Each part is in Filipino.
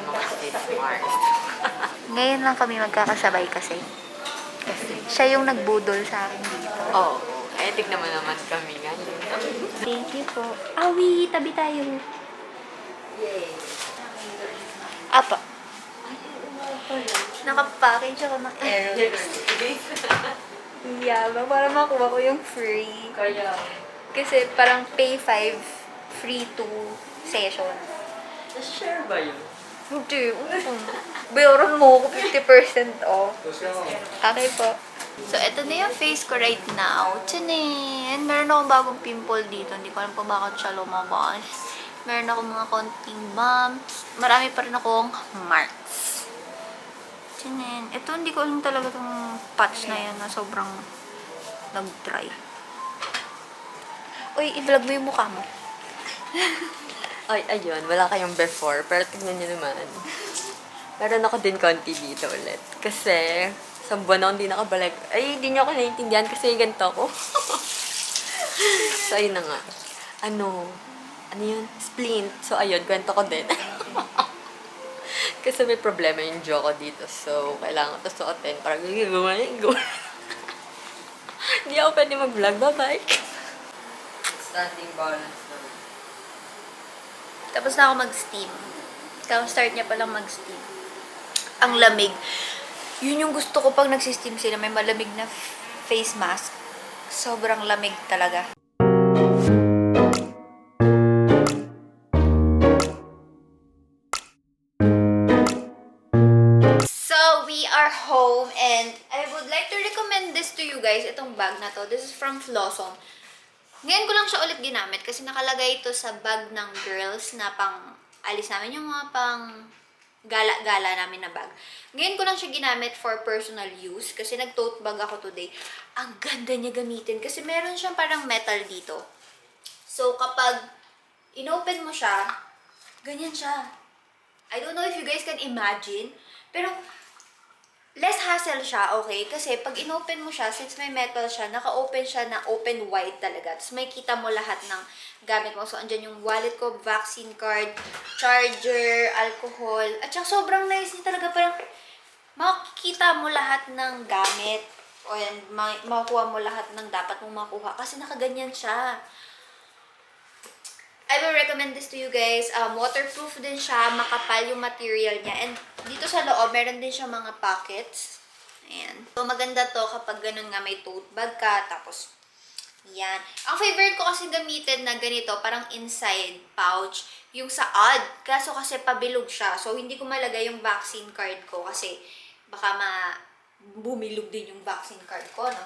mga face mask. Ngayon lang kami magkakasabay kasi. Siya yung nagbudol sa akin dito. Oo. Eh, tignan mo naman kami ngayon. Thank you po. Aivee, tabi tayo. Yay! Apa. Nakapackage ako ng Aerox. Yabang, para makuha ko yung free. Kaya, Kasi parang pay 5, free 2 session. na-share ba yun? Hindi. Bayaran mo ako 50% off. Okay po. So, ito na yung face ko right now. Tinin! Meron akong bagong pimple dito. Hindi ko alam po bakit siya lumabas. Meron akong mga konting bumps. Marami pa rin akong marks. Tinin. Ito, hindi ko alam talaga itong patch na yan na sobrang nag-dry. Uy, i-vlog mo yung mukha mo. Ay, ayun. Wala kayong before. Pero tignan nyo naman. Meron ako din konti dito ulit. Kasi, sa buwan ako hindi nakabalik. Ay, hindi nyo ako naiintindihan kasi ganito ako. So, ayun na nga. Ano yun? Splint. So, ayun. Kwento ko din. Kasi may problema yung jaw ko dito. So, kailangan ko suotin. Parang gagawa. Hindi ako pwede mag-vlog. Bye-bye. Standing balance naman. Tapos na ako mag-steam. Start niya palang mag-steam. Ang lamig. Yun yung gusto ko pag nagsisteam sila. May malamig na face mask. Sobrang lamig talaga. So, we are home and I would like to recommend this to you guys. Itong bag na to. This is from Flossom. Ngayon ko lang siya ulit ginamit kasi nakalagay ito sa bag ng girls na pang alis namin, yung mga pang gala-gala namin na bag. Ngayon ko lang siya ginamit for personal use kasi nag-tote bag ako today. Ang ganda niya gamitin kasi meron siyang parang metal dito. So, kapag inopen mo siya, ganyan siya. I don't know if you guys can imagine, pero less hassle siya, okay? Kasi pag inopen mo siya, since may metal siya, naka-open siya na open wide talaga. Tapos may kita mo lahat ng gamit mo. So, andyan yung wallet ko, vaccine card, charger, alcohol. At saka sobrang nice niya talaga. Parang makikita mo lahat ng gamit. O yan, makukuha mo lahat ng dapat mong makuha. Kasi nakaganyan siya. I will recommend this to you guys. Waterproof din siya. Makapal yung material niya. And dito sa loob, meron din siya mga pockets. Ayan. So, maganda to kapag ganun nga may tote bag ka. Tapos, yan. Ang favorite ko kasi gamitin na ganito, parang inside pouch, yung sa odd. Kaso kasi pabilog siya. So, hindi ko malagay yung vaccine card ko kasi baka bumilog din yung vaccine card ko, no?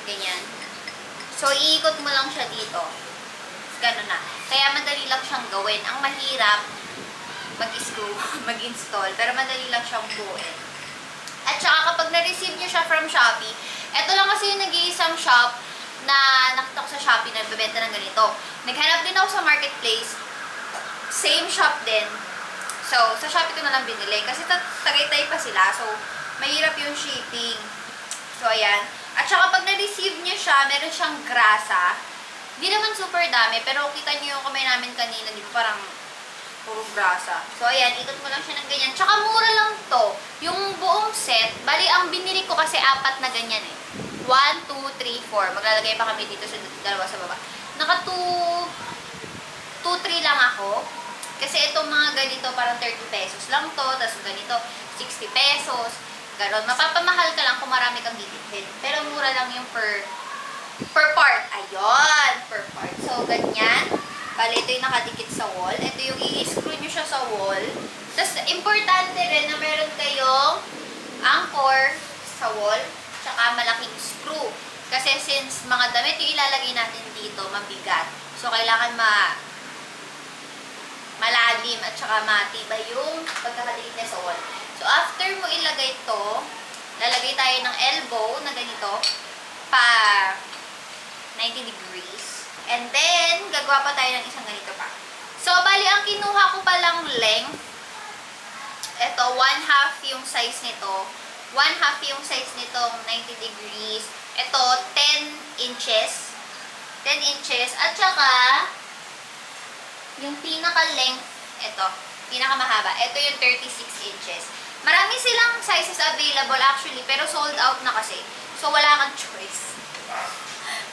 Ganyan. So, iikot mo lang siya dito. Gano'n na. Kaya madali lang siyang gawin. Ang mahirap, mag-screw, mag-install. Pero madali lang siyang buuin. At saka kapag na-receive nyo siya from Shopee, eto lang kasi yung nag-iisang shop na nakita ko sa Shopee na nagbebenta ng ganito. Naghanap din ako sa marketplace. Same shop din. So, sa Shopee ko na lang binili. Kasi Tagaytay pa sila. So, mahirap yung shipping. So, ayan. At saka pag na-receive nyo siya, meron siyang grasa. Hindi naman super dami, pero kita nyo yung kamay namin kanina, di ba parang puro grasa. So, ayan, ikot mo lang siya ng ganyan. Tsaka mura lang to. Yung buong set, bali ang binili ko kasi 4 na ganyan eh. 1, 2, 3, 4. Maglalagay pa kami dito sa dalawa sa baba. Naka 2, 3 lang ako. Kasi itong mga ganito, parang 30 pesos lang to. Tapos ganito, 60 pesos. Ganon. Mapapamahal ka lang kung marami kang bibilhin. Pero mura lang yung per part. Ayun! Per part. So, ganyan. Bali, ito yung nakadikit sa wall. Ito yung i-screw nyo siya sa wall. Tapos, importante rin na meron kayong anchor sa wall. Tsaka malaking screw. Kasi since mga damit yung ilalagay natin dito, mabigat. So, kailangan malalim at saka matibay yung pagkakadikit niya sa wall. So, after mo ilagay to, lalagay tayo ng elbow na ganito pa 90 degrees. And then, gagawa pa tayo ng isang ganito pa. So, bali, ang kinuha ko palang length, ito, 1/2 yung size nito. 1/2 yung size nitong 90 degrees. Ito, 10 inches. 10 inches. At saka, yung pinaka-length, ito, pinaka-mahaba. Ito yung 36 inches. Marami silang sizes available actually, pero sold out na kasi. So, wala kang choice.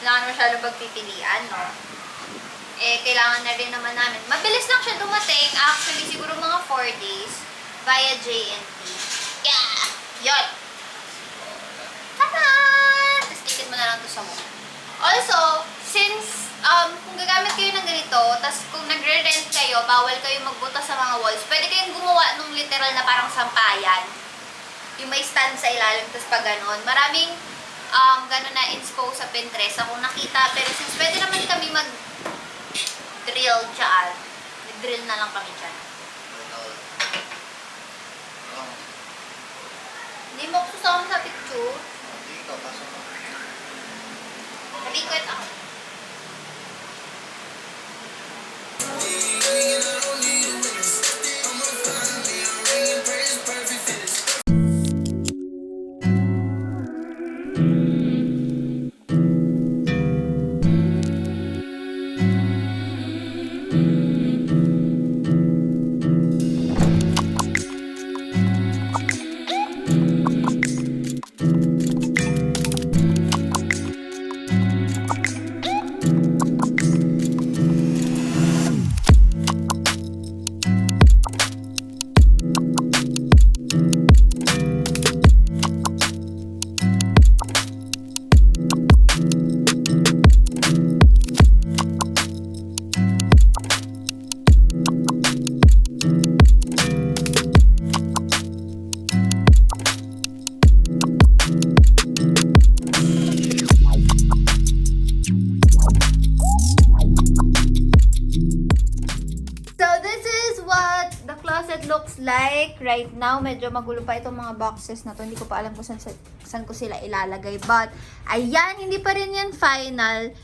Wala ka masyadong pagpipilian, no? Eh, kailangan na rin naman namin. Mabilis lang siya dumating. Actually, siguro mga 4 days via JNT. Yeah! Yun! Tada! Tapos, tikit mo na lang to sa wall. Also, since kung gagamit kayo ng ganito, tapos kung nagre-rent kayo, bawal kayo magbutas sa mga walls, pwede kayong gumawa nung literal na parang sampayan. Yung may stand sa ilalim, tapos pa ganon. Maraming ganon na inspo sa Pinterest akong nakita, pero since pwede naman kami mag-drill dyan, nag-drill na lang kami dyan. Hindi mo ko susama sa picture. Nalikot ako. closet looks like right now. Medyo magulo pa itong mga boxes na to. Hindi ko pa alam kung saan ko sila ilalagay. But, ayan, hindi pa rin yan final.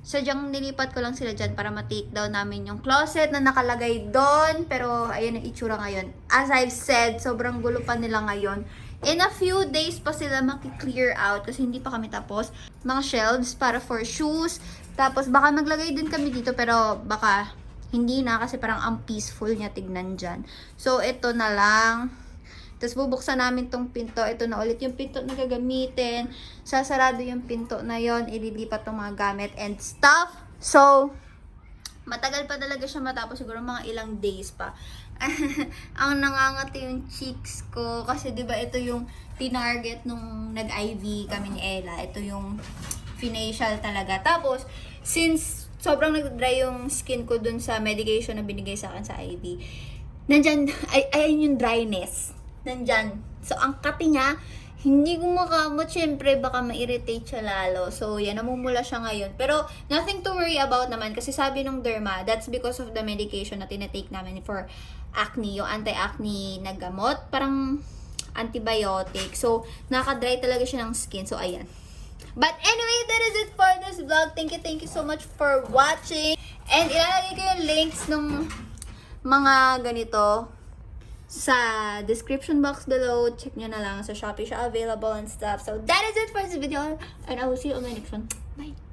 Sadyang nilipat ko lang sila dyan para ma-take down namin yung closet na nakalagay doon. Pero, ayan ang itsura ngayon. As I've said, sobrang gulo pa nila ngayon. In a few days pa sila maki-clear out kasi hindi pa kami tapos. Mga shelves para for shoes. Tapos, baka maglagay din kami dito pero baka hindi na kasi parang ang peaceful niya tignan dyan. So, ito na lang. Tapos, bubuksan namin tong pinto. Ito na ulit yung pinto na gagamitin. Sasarado yung pinto na yon. Ililipat tong mga gamit and stuff. So, matagal pa talaga siya matapos. Siguro mga ilang days pa. Ang nangangati yung cheeks ko. Kasi, di ba ito yung tinarget nung nag-Aivee kami ni Ella. Ito yung facial talaga. Tapos, since sobrang nag-dry yung skin ko dun sa medication na binigay sa akin sa Aivee. Nandyan, ayun yung dryness. Nandyan. So, ang kati niya, hindi gumakamot. Siyempre, baka ma-irritate siya lalo. So, yan, namumula siya ngayon. Pero, nothing to worry about naman. Kasi sabi nung derma, that's because of the medication na tinatake namin for acne. Yung anti-acne na gamot. Parang antibiotic. So, nakaka-dry talaga siya ng skin. So, ayan. But anyway, that is it for this vlog. Thank you so much for watching. And ilalagay ko yung links ng mga ganito sa description box below. Check nyo na lang. Sa Shopee siya available and stuff. So that is it for this video. And I will see you on my next one. Bye!